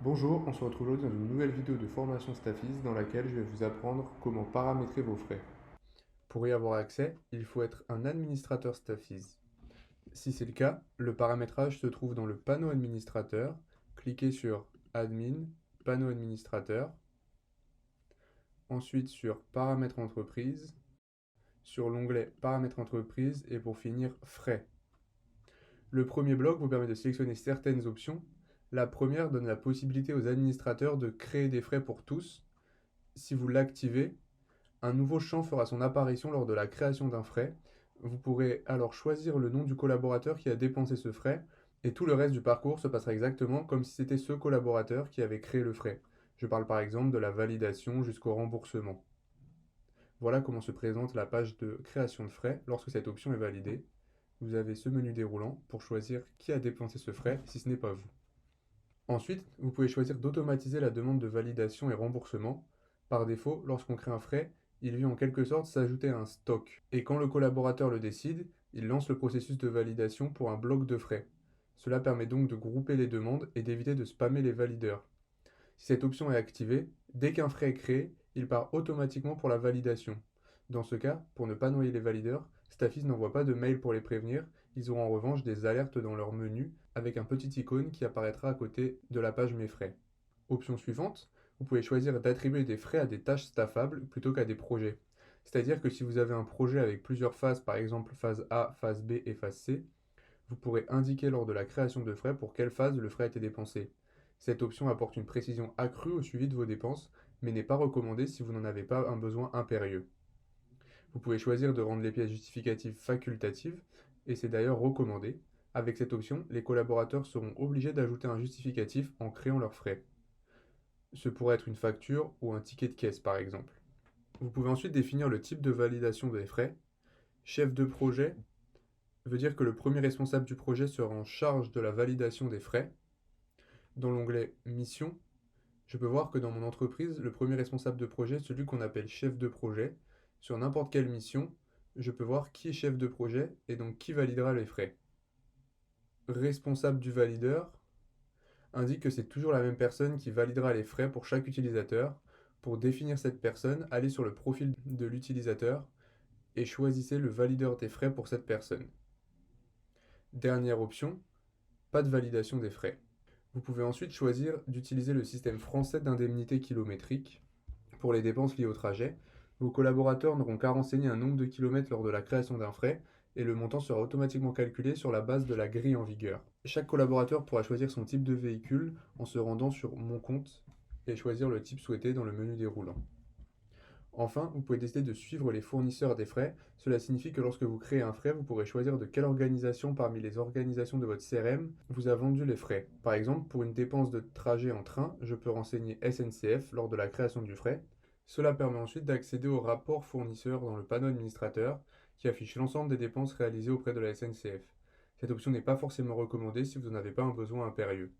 Bonjour, on se retrouve aujourd'hui dans une nouvelle vidéo de formation Staffis dans laquelle je vais vous apprendre comment paramétrer vos frais. Pour y avoir accès, il faut être un administrateur Staffis. Si c'est le cas, le paramétrage se trouve dans le panneau administrateur. Cliquez sur Admin, panneau administrateur, ensuite sur Paramètres entreprise, sur l'onglet Paramètres entreprise et pour finir Frais. Le premier bloc vous permet de sélectionner certaines options. La première donne la possibilité aux administrateurs de créer des frais pour tous. Si vous l'activez, un nouveau champ fera son apparition lors de la création d'un frais. Vous pourrez alors choisir le nom du collaborateur qui a dépensé ce frais et tout le reste du parcours se passera exactement comme si c'était ce collaborateur qui avait créé le frais. Je parle par exemple de la validation jusqu'au remboursement. Voilà comment se présente la page de création de frais lorsque cette option est validée. Vous avez ce menu déroulant pour choisir qui a dépensé ce frais si ce n'est pas vous. Ensuite, vous pouvez choisir d'automatiser la demande de validation et remboursement. Par défaut, lorsqu'on crée un frais, il vient en quelque sorte s'ajouter à un stock. Et quand le collaborateur le décide, il lance le processus de validation pour un bloc de frais. Cela permet donc de grouper les demandes et d'éviter de spammer les valideurs. Si cette option est activée, dès qu'un frais est créé, il part automatiquement pour la validation. Dans ce cas, pour ne pas noyer les valideurs, Staffis n'envoie pas de mail pour les prévenir, ils auront en revanche des alertes dans leur menu avec un petit icône qui apparaîtra à côté de la page Mes frais. Option suivante, vous pouvez choisir d'attribuer des frais à des tâches staffables plutôt qu'à des projets. C'est-à-dire que si vous avez un projet avec plusieurs phases, par exemple phase A, phase B et phase C, vous pourrez indiquer lors de la création de frais pour quelle phase le frais a été dépensé. Cette option apporte une précision accrue au suivi de vos dépenses, mais n'est pas recommandée si vous n'en avez pas un besoin impérieux. Vous pouvez choisir de rendre les pièces justificatives facultatives, et c'est d'ailleurs recommandé. Avec cette option, les collaborateurs seront obligés d'ajouter un justificatif en créant leurs frais. Ce pourrait être une facture ou un ticket de caisse par exemple. Vous pouvez ensuite définir le type de validation des frais. Chef de projet veut dire que le premier responsable du projet sera en charge de la validation des frais. Dans l'onglet Mission, je peux voir que dans mon entreprise, le premier responsable de projet est celui qu'on appelle chef de projet. Sur n'importe quelle mission, je peux voir qui est chef de projet et donc qui validera les frais. Responsable du valideur indique que c'est toujours la même personne qui validera les frais pour chaque utilisateur. Pour définir cette personne, allez sur le profil de l'utilisateur et choisissez le valideur des frais pour cette personne. Dernière option, pas de validation des frais. Vous pouvez ensuite choisir d'utiliser le système français d'indemnité kilométrique pour les dépenses liées au trajet. Vos collaborateurs n'auront qu'à renseigner un nombre de kilomètres lors de la création d'un frais et le montant sera automatiquement calculé sur la base de la grille en vigueur. Chaque collaborateur pourra choisir son type de véhicule en se rendant sur Mon compte et choisir le type souhaité dans le menu déroulant. Enfin, vous pouvez décider de suivre les fournisseurs des frais. Cela signifie que lorsque vous créez un frais, vous pourrez choisir de quelle organisation parmi les organisations de votre CRM vous a vendu les frais. Par exemple, pour une dépense de trajet en train, je peux renseigner SNCF lors de la création du frais. Cela permet ensuite d'accéder au rapport fournisseur dans le panneau administrateur qui affiche l'ensemble des dépenses réalisées auprès de la SNCF. Cette option n'est pas forcément recommandée si vous n'en avez pas un besoin impérieux.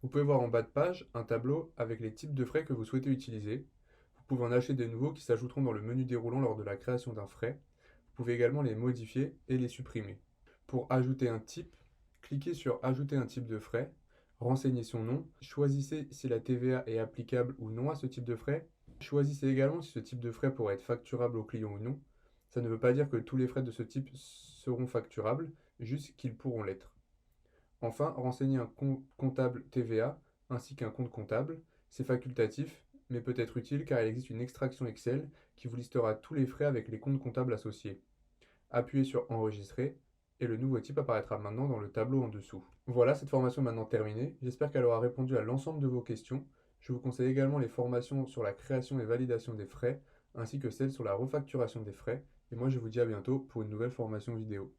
Vous pouvez voir en bas de page un tableau avec les types de frais que vous souhaitez utiliser. Vous pouvez en acheter de nouveaux qui s'ajouteront dans le menu déroulant lors de la création d'un frais. Vous pouvez également les modifier et les supprimer. Pour ajouter un type, cliquez sur Ajouter un type de frais, renseignez son nom, choisissez si la TVA est applicable ou non à ce type de frais, choisissez également si ce type de frais pourrait être facturable au client ou non. Ça ne veut pas dire que tous les frais de ce type seront facturables, juste qu'ils pourront l'être. Enfin, renseignez un compte comptable TVA ainsi qu'un compte comptable. C'est facultatif, mais peut être utile car il existe une extraction Excel qui vous listera tous les frais avec les comptes comptables associés. Appuyez sur Enregistrer et le nouveau type apparaîtra maintenant dans le tableau en dessous. Voilà, cette formation est maintenant terminée. J'espère qu'elle aura répondu à l'ensemble de vos questions. Je vous conseille également les formations sur la création et validation des frais, ainsi que celles sur la refacturation des frais. Et moi, je vous dis à bientôt pour une nouvelle formation vidéo.